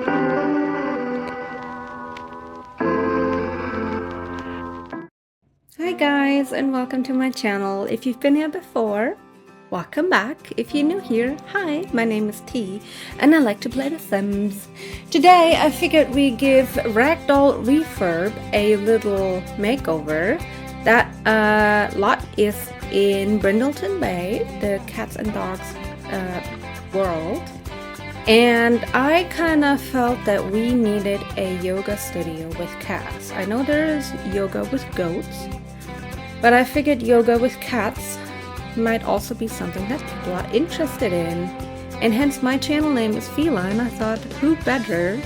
Hi guys, and welcome to my channel. If you've been here before, welcome back. If you're new here, hi, my name is T and I like to play The Sims. Today I figured we give Ragdoll Refurb a little makeover. That lot is in Brindleton Bay, the cats and dogs world. And I kind of felt that we needed a yoga studio with cats. I know there is yoga with goats, but I figured yoga with cats might also be something that people are interested in. And hence my channel name is Feline. I thought, who better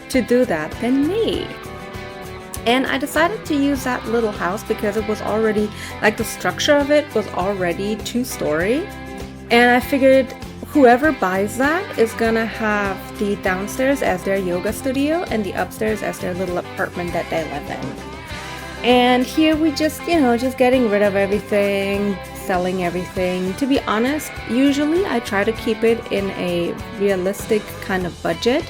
to do that than me? And I decided to use that little house because it was already, like the structure of it was already 2-story. And I figured whoever buys that is gonna have the downstairs as their yoga studio and the upstairs as their little apartment that they live in. And here we just, just getting rid of everything, selling everything. To be honest, usually I try to keep it in a realistic kind of budget.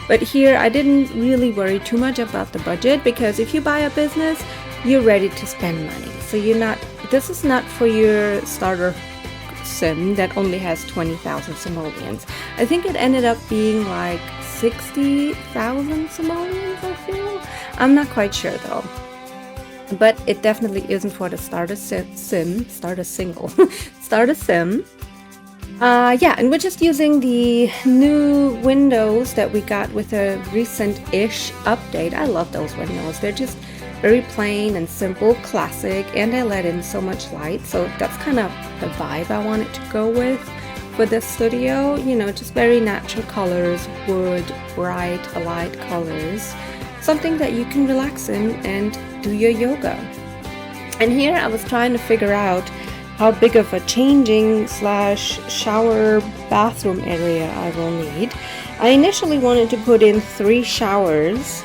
But here I didn't really worry too much about the budget because if you buy a business, you're ready to spend money. So this is not for your starter sim that only has 20,000 simoleons. I think it ended up being like 60,000 simoleons, I feel. I'm not quite sure though. But it definitely isn't for the starter sim. Yeah, and we're just using the new windows that we got with a recent-ish update. I love those windows. They're just very plain and simple, classic, and they let in so much light. So that's kind of the vibe I wanted to go with for this studio. Just very natural colors, wood, bright, light colors. Something that you can relax in and do your yoga. And here I was trying to figure out how big of a changing / shower bathroom area I will need. I initially wanted to put in 3 showers,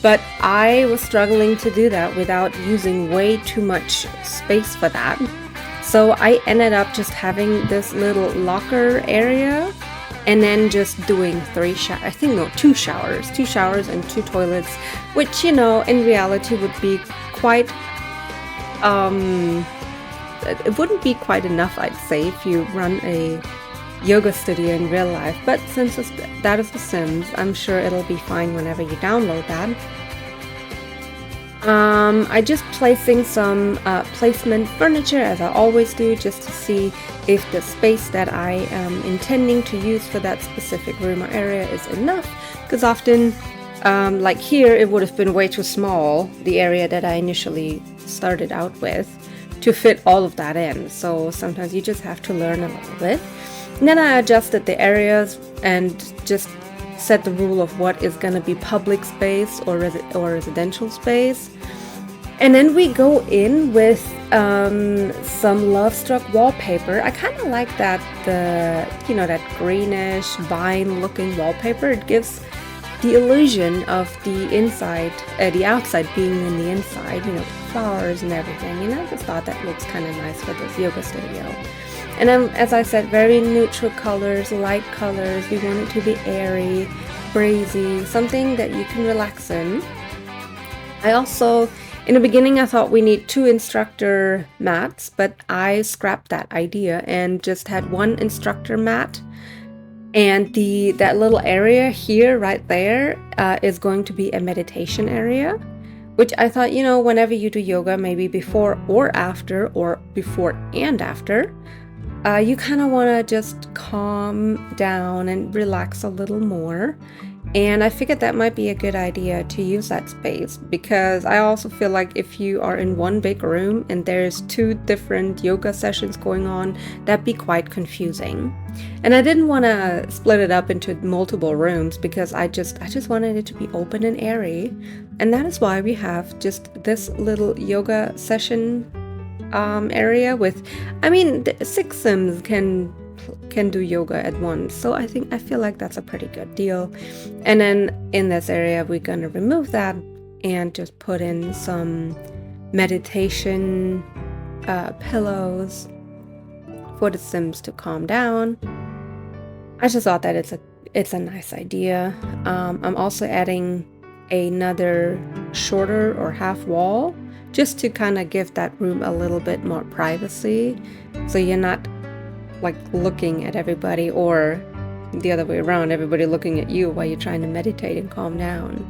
but I was struggling to do that without using way too much space for that. So I ended up just having this little locker area and then just doing 2 showers. 2 showers and 2 toilets, which, in reality would be quite, it wouldn't be quite enough, I'd say, if you run a yoga studio in real life. But since that is The Sims, I'm sure it'll be fine whenever you download that. I just placing some placement furniture as I always do, just to see if the space that I am intending to use for that specific room or area is enough, because often like here it would have been way too small, the area that I initially started out with, to fit all of that in. So sometimes you just have to learn a little bit. And then I adjusted the areas and just set the rule of what is going to be public space or residential space. And then we go in with some Love Struck wallpaper. I kind of like that, that greenish vine looking wallpaper. It gives the illusion of the outside being in the inside, flowers and everything. I just thought that looks kind of nice for this yoga studio. And then, as I said, very neutral colors, light colors. We want it to be airy, breezy, something that you can relax in. I also, in the beginning, I thought we need 2 instructor mats, but I scrapped that idea and just had 1 instructor mat. And that little area here, right there, is going to be a meditation area, which I thought, whenever you do yoga, maybe before or after, or before and after, you kind of want to just calm down and relax a little more. And I figured that might be a good idea to use that space, because I also feel like if you are in one big room and there's 2 different yoga sessions going on, that'd be quite confusing. And I didn't want to split it up into multiple rooms because I just wanted it to be open and airy. And that is why we have just this little yoga session area with, 6 Sims can do yoga at once, so I feel like that's a pretty good deal. And then in this area we're gonna remove that and just put in some meditation pillows for the Sims to calm down. I just thought that it's a nice idea. I'm also adding another shorter or half wall just to kind of give that room a little bit more privacy, so you're not like looking at everybody, or the other way around, everybody looking at you while you're trying to meditate and calm down.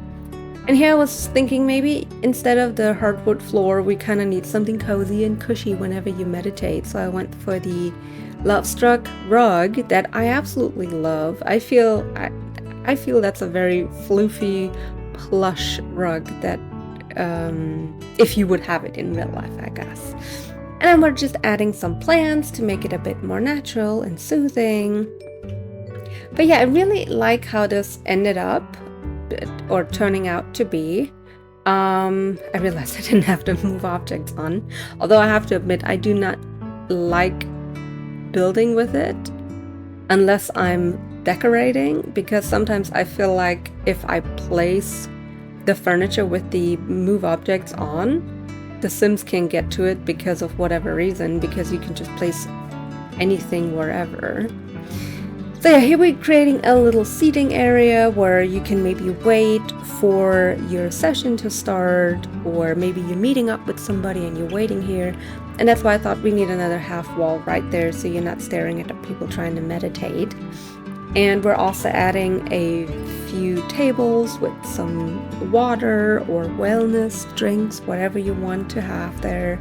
And here I was thinking maybe instead of the hardwood floor, we kind of need something cozy and cushy whenever you meditate. So I went for the Love Struck rug that I absolutely love. I feel that's a very floofy, plush rug that if you would have it in real life, I guess. And then we're just adding some plants to make it a bit more natural and soothing. But yeah, I really like how this ended up, or turning out to be. I realized I didn't have to move objects on, although I have to admit I do not like building with it unless I'm decorating, because sometimes I feel like if I place the furniture with the move objects on, the Sims can get to it because of whatever reason, because you can just place anything wherever. So yeah, here we're creating a little seating area where you can maybe wait for your session to start, or maybe you're meeting up with somebody and you're waiting here. And that's why I thought we need another half wall right there so you're not staring at the people trying to meditate. And we're also adding a few tables with some water or wellness drinks, whatever you want to have there.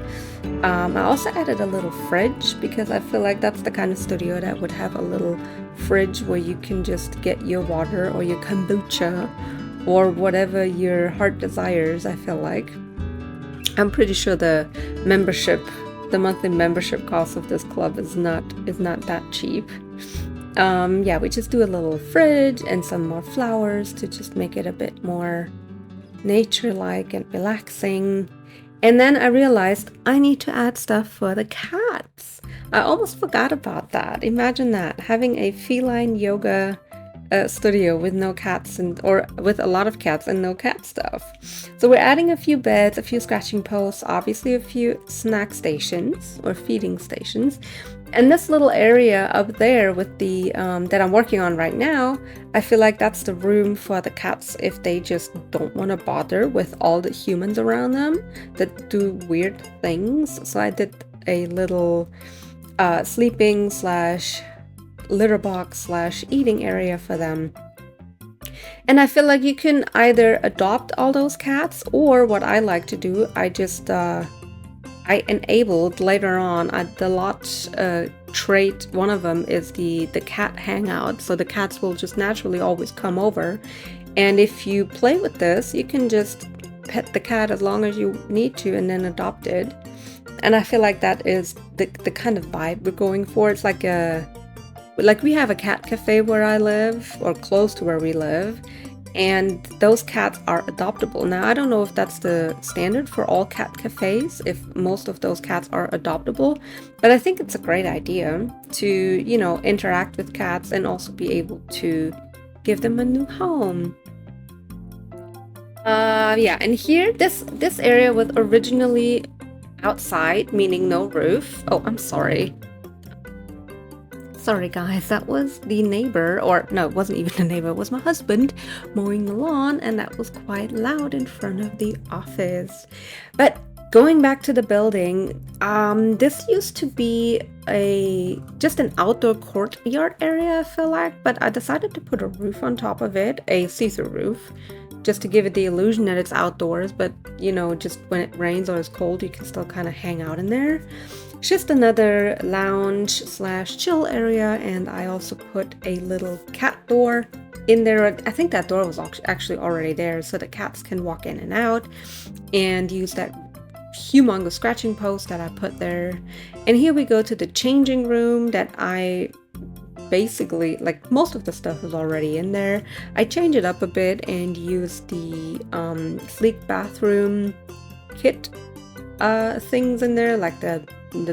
I also added a little fridge because I feel like that's the kind of studio that would have a little fridge where you can just get your water or your kombucha or whatever your heart desires. I feel like I'm pretty sure the monthly membership cost of this club is not that cheap. Yeah, we just do a little fridge and some more flowers to just make it a bit more nature-like and relaxing. And then I realized I need to add stuff for the cats. I almost forgot about that. Imagine that, having a feline yoga studio with no cats, or with a lot of cats and no cat stuff. So we're adding a few beds, a few scratching posts, obviously a few snack stations or feeding stations. And this little area up there with the that I'm working on right now, I feel like that's the room for the cats if they just don't want to bother with all the humans around them that do weird things. So I did a little sleeping / litter box / eating area for them. And I feel like you can either adopt all those cats, or what I like to do, I just I enabled later on the lot trait. One of them is the cat hangout, so the cats will just naturally always come over. And if you play with this, you can just pet the cat as long as you need to and then adopt it. And I feel like that is the kind of vibe we're going for. It's like we have a cat cafe where I live, or close to where we live, and those cats are adoptable. Now, I don't know if that's the standard for all cat cafes, if most of those cats are adoptable, but I think it's a great idea to, you know, interact with cats and also be able to give them a new home. Yeah, and here, this area was originally outside, meaning no roof. Oh, I'm sorry. Sorry guys, that was the neighbor, or no, it wasn't even the neighbor, it was my husband mowing the lawn, and that was quite loud in front of the office. But going back to the building, this used to be just an outdoor courtyard area, I feel like, but I decided to put a roof on top of it, a see-through roof, just to give it the illusion that it's outdoors, but you know, just when it rains or is cold, you can still kind of hang out in there. It's just another lounge / chill area, and I also put a little cat door in there. I think that door was actually already there, so the cats can walk in and out and use that humongous scratching post that I put there. And here we go to the changing room that I basically, like, most of the stuff is already in there. I changed it up a bit and used the sleek bathroom kit things in there, like the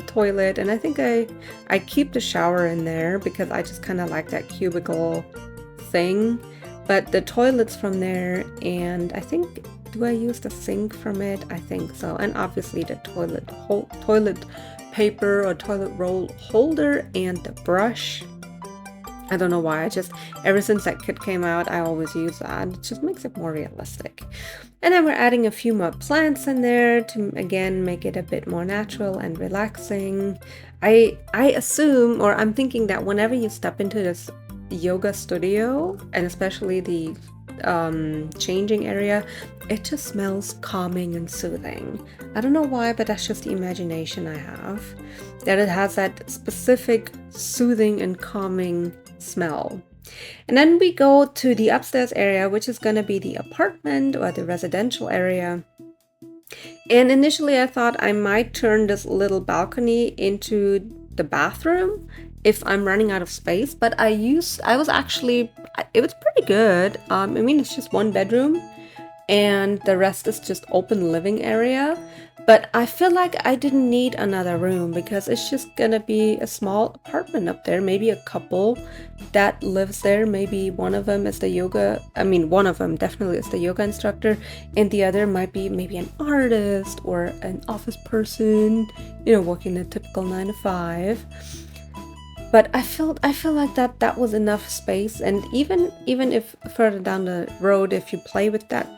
toilet, and I think I keep the shower in there because I just kind of like that cubicle thing. But the toilet's from there, and I think, do I use the sink from it? I think so. And obviously the toilet paper or toilet roll holder and the brush. I don't know why, I just, ever since that kit came out, I always use that. It just makes it more realistic. And then we're adding a few more plants in there to, again, make it a bit more natural and relaxing. I assume, or I'm thinking that whenever you step into this yoga studio, and especially the changing area, it just smells calming and soothing. I don't know why, but that's just the imagination I have, that it has that specific soothing and calming smell. And then we go to the upstairs area, which is going to be the apartment or the residential area. And initially I thought I might turn this little balcony into the bathroom if I'm running out of space, but it was pretty good. I mean, it's just one bedroom and the rest is just open living area. But I feel like I didn't need another room because it's just gonna be a small apartment up there, maybe a couple that lives there. Maybe one of them is one of them definitely is the yoga instructor, and the other might be maybe an artist or an office person, working a typical 9 to 5. But I feel like that was enough space, and even if further down the road, if you play with that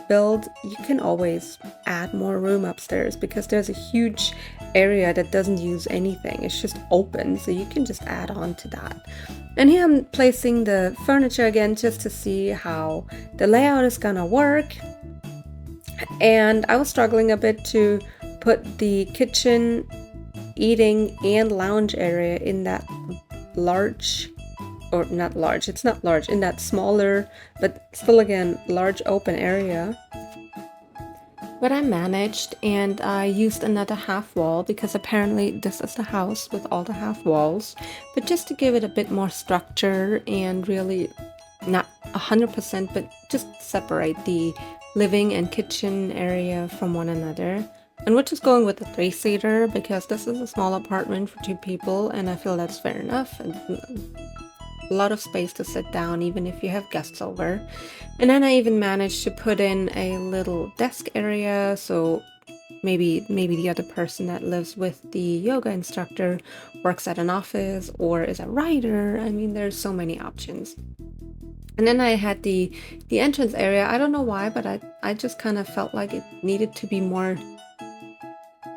build, you can always add more room upstairs because there's a huge area that doesn't use anything. It's just open, so you can just add on to that. And here I'm placing the furniture again just to see how the layout is gonna work. And I was struggling a bit to put the kitchen, eating, and lounge area in that large, or not large, it's not large, in that smaller but still again large open area. But I managed, and I used another half wall because apparently this is the house with all the half walls, but just to give it a bit more structure and really not 100%, but just separate the living and kitchen area from one another. And we're just going with a 3-seater because this is a small apartment for 2 people, and I feel that's fair enough. A lot of space to sit down even if you have guests over. And then I even managed to put in a little desk area, so maybe the other person that lives with the yoga instructor works at an office or is a writer. I mean, there's so many options. And then I had the entrance area. I don't know why, but I just kind of felt like it needed to be more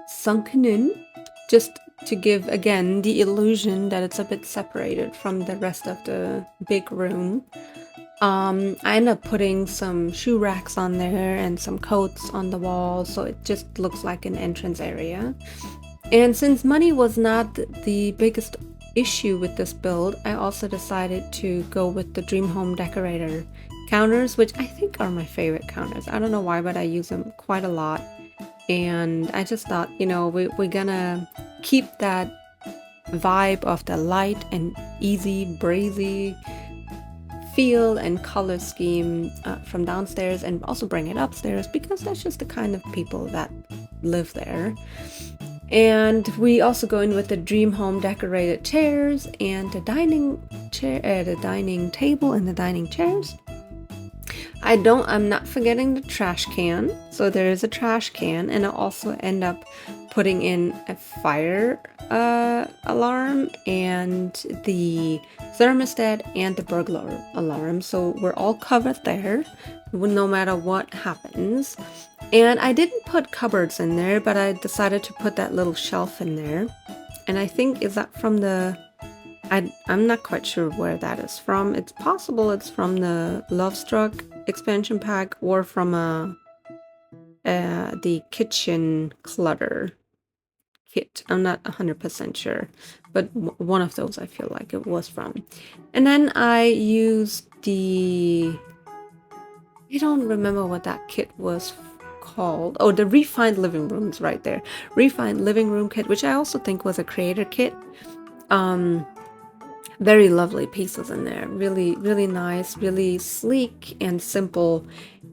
sunken in, just to give again the illusion that it's a bit separated from the rest of the big room. I ended up putting some shoe racks on there and some coats on the wall, so it just looks like an entrance area. And since money was not the biggest issue with this build, I also decided to go with the Dream Home Decorator counters, which I think are my favorite counters. I don't know why, but I use them quite a lot. And I just thought, we're gonna keep that vibe of the light and easy, breezy feel and color scheme from downstairs, and also bring it upstairs because that's just the kind of people that live there. And we also go in with the Dream Home decorated chairs and the dining table and the dining chairs. I'm not forgetting the trash can. So there is a trash can, and I also end up putting in a fire alarm and the thermostat and the burglar alarm. So we're all covered there, no matter what happens. And I didn't put cupboards in there, but I decided to put that little shelf in there. And I think, is that from I'm not quite sure where that is from. It's possible it's from the Love Struck expansion pack or from the kitchen clutter kit. I'm not 100% sure, but one of those I feel like it was from. And then I used I don't remember what that kit was called. Oh, the Refined Living Rooms right there. Refined Living Room kit, which I also think was a creator kit. Very lovely pieces in there. Really, really nice, really sleek and simple.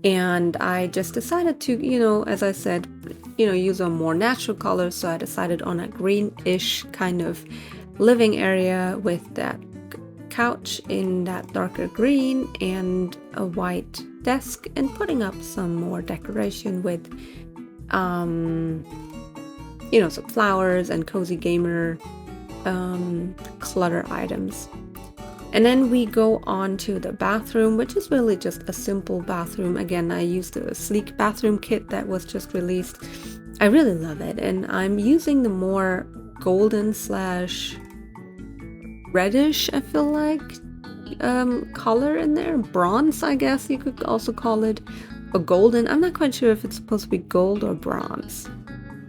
And I just decided to, as I said, use a more natural color. So I decided on a greenish kind of living area with that couch in that darker green and a white desk, and putting up some more decoration with, some flowers and cozy gamer clutter items. And then we go on to the bathroom, which is really just a simple bathroom. Again, I used a sleek bathroom kit that was just released. I really love it, and I'm using the more golden slash reddish, I feel like, color in there. Bronze, I guess you could also call it, or golden. I'm not quite sure if it's supposed to be gold or bronze,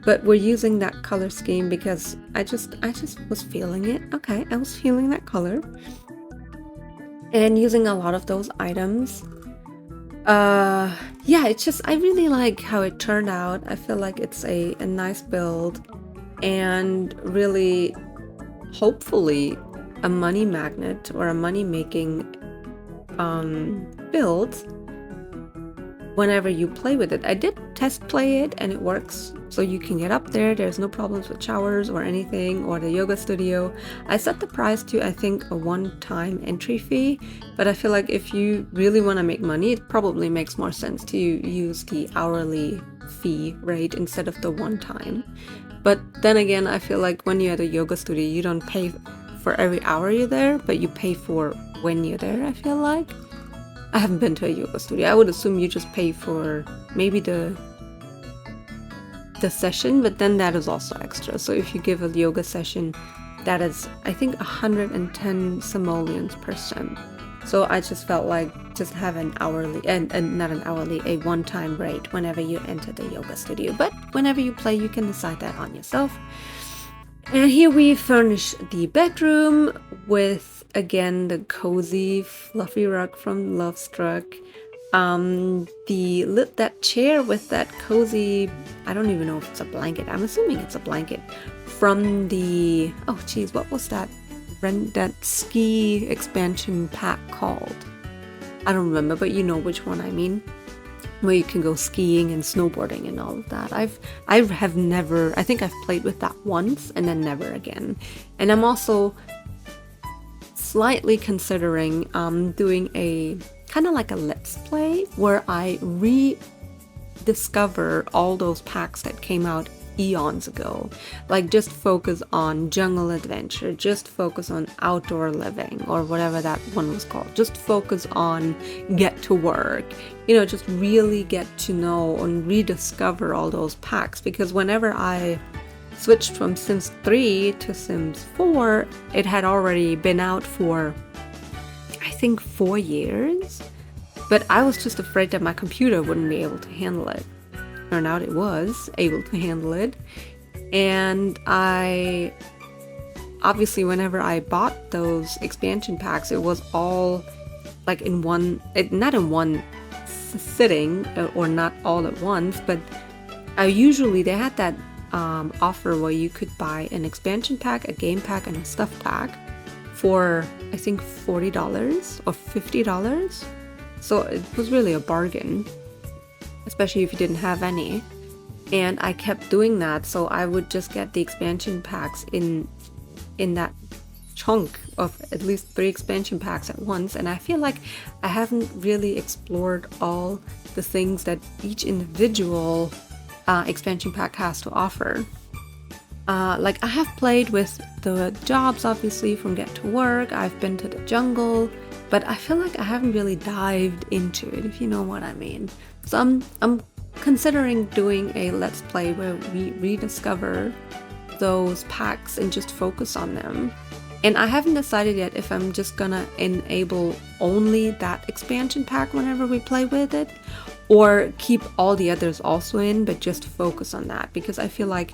but we're using that color scheme because I just was feeling it. Okay, I was feeling that color and using a lot of those items. Yeah, it's just, I really like how it turned out. I feel like it's a nice build and really, hopefully, a money magnet or a money making build whenever you play with it. I did test play it and it works, so you can get up there. There's no problems with showers or anything, or the yoga studio. I set the price to, I think, a one-time entry fee, but I feel like if you really want to make money, it probably makes more sense to use the hourly fee rate instead of the one-time. But then again, I feel like when you're at a yoga studio, you don't pay for every hour you're there, but you pay for when you're there, I feel like. I haven't been to a yoga studio. I would assume you just pay for maybe the session, but then that is also extra. So if you give a yoga session, that is, I think, 110 simoleons per sim. So I just felt like just have an hourly, and not an hourly, a one-time rate whenever you enter the yoga studio. But whenever you play, you can decide that on yourself. And here we furnish the bedroom with, again, the cozy, fluffy rug from Love Struck. That chair with that cozy, I don't even know if it's a blanket. I'm assuming it's a blanket from the, oh geez, what was that ski expansion pack called? I don't remember, but you know which one I mean, where you can go skiing and snowboarding and all of that. I think I've played with that once and then never again. And I'm also slightly considering doing a kind of like a let's play where I rediscover all those packs that came out eons ago. Like, just focus on jungle adventure, just focus on outdoor living, or whatever that one was called, just focus on get to work, just really get to know and rediscover all those packs. Because whenever I switched from Sims 3 to Sims 4, it had already been out for, I think, 4 years, but I was just afraid that my computer wouldn't be able to handle it. Turned out it was able to handle it. And I obviously, whenever I bought those expansion packs, it was all like in one, not in one sitting, or not all at once, but they had that offer where you could buy an expansion pack, a game pack, and a stuff pack for, I think, $40 or $50. So it was really a bargain, especially if you didn't have any. And I kept doing that, so I would just get the expansion packs in that chunk of at least 3 expansion packs at once. And I feel like I haven't really explored all the things that each individual expansion pack has to offer. Like, I have played with the jobs, obviously, from Get to Work. I've been to the jungle, but I feel like I haven't really dived into it, if you know what I mean. So I'm considering doing a let's play where we rediscover those packs and just focus on them. And I haven't decided yet if I'm just gonna enable only that expansion pack whenever we play with it, or keep all the others also in, but just focus on that. Because I feel like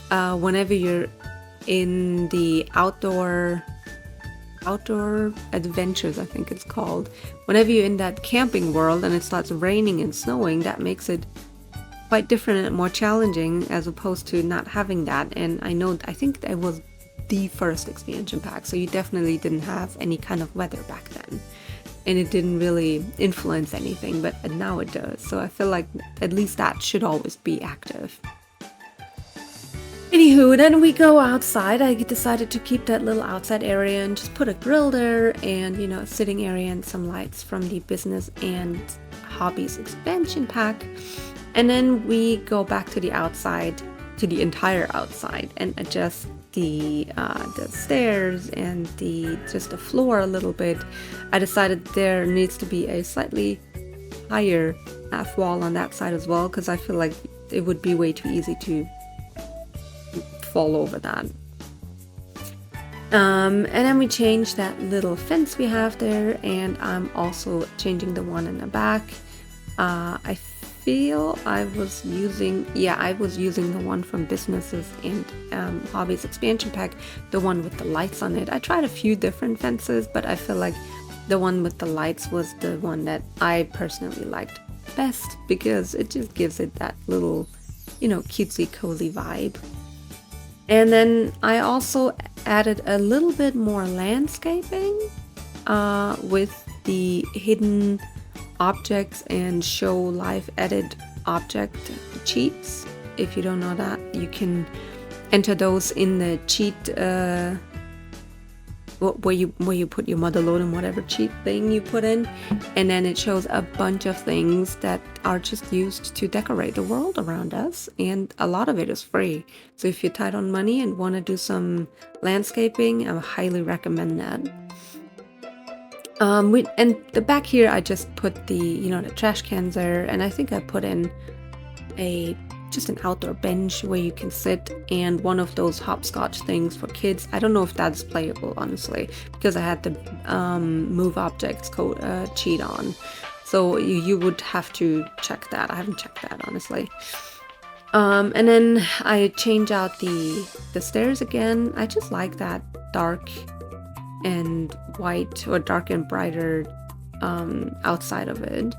whenever you're in the outdoor adventures, I think it's called, whenever you're in that camping world and it starts raining and snowing, that makes it quite different and more challenging as opposed to not having that. And I think that was the first expansion pack, so you definitely didn't have any kind of weather back then, and it didn't really influence anything, but now it does. So I feel like at least that should always be active. Anywho, then we go outside. I decided to keep that little outside area and just put a grill there, and a sitting area and some lights from the business and hobbies expansion pack. And then we go back to the outside, to the entire outside, and adjust the stairs and just the floor a little bit, I decided there needs to be a slightly higher half wall on that side as well, because I feel like it would be way too easy to fall over that. And then we changed that little fence we have there, and I'm also changing the one in the back. I feel I was using the one from Businesses and Hobbies expansion pack, the one with the lights on it. I tried a few different fences, but I feel like the one with the lights was the one that I personally liked best, because it just gives it that little, cutesy cozy vibe. And then I also added a little bit more landscaping with the hidden objects and show live edit object cheats. If you don't know that, you can enter those in the cheat where you put your mother load and whatever cheat thing you put in, and then it shows a bunch of things that are just used to decorate the world around us, and a lot of it is free. So if you're tight on money and want to do some landscaping, I highly recommend that. And the back here, I just put the trash cans there, and I think I put in just an outdoor bench where you can sit, and one of those hopscotch things for kids. I don't know if that's playable, honestly, because I had the move objects code cheat on, so you would have to check that. I haven't checked that, honestly. And then I change out the stairs again. I just like that dark and white, or dark and brighter outside of it,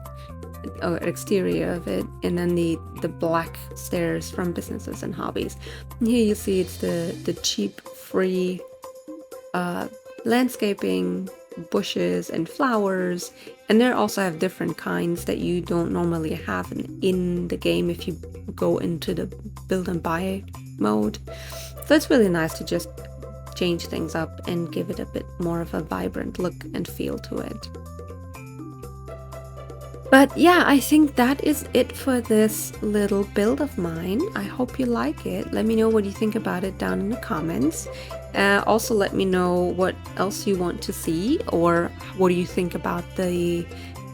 or exterior of it, and then the black stairs from Businesses and Hobbies. And here you see it's the cheap free landscaping, bushes and flowers, and they also have different kinds that you don't normally have in the game if you go into the build and buy mode. So it's really nice to just change things up and give it a bit more of a vibrant look and feel to it. But yeah, I think that is it for this little build of mine. I hope you like it. Let me know what you think about it down in the comments. Also let me know what else you want to see, or what do you think about the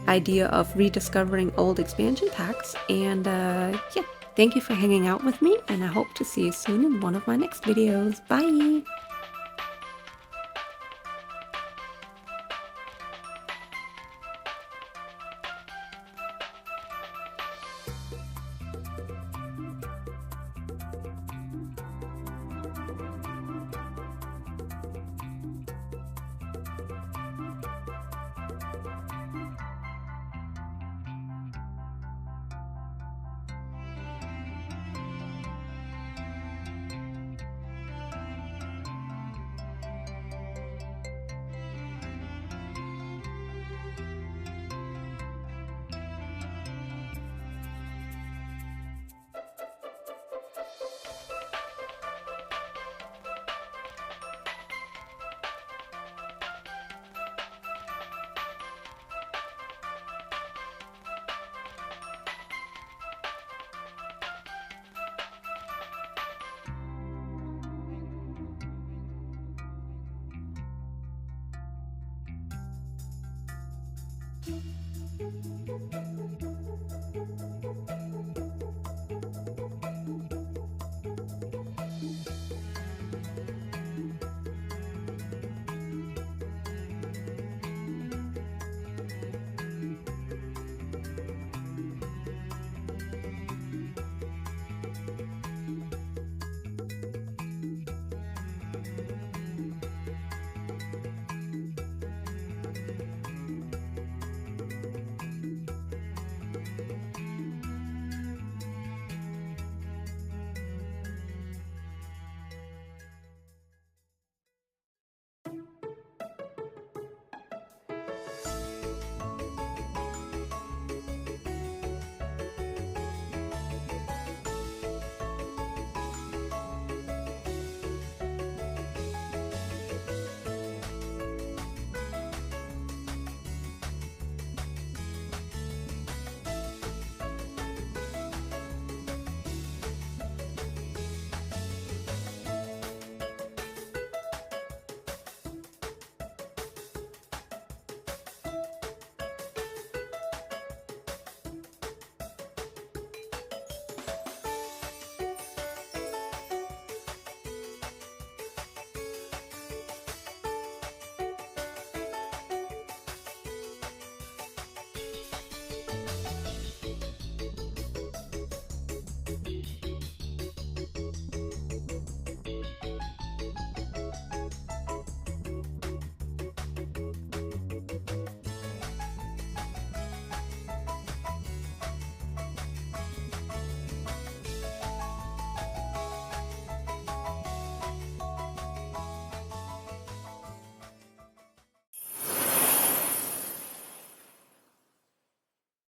idea of rediscovering old expansion packs. And yeah, thank you for hanging out with me, and I hope to see you soon in one of my next videos. Bye!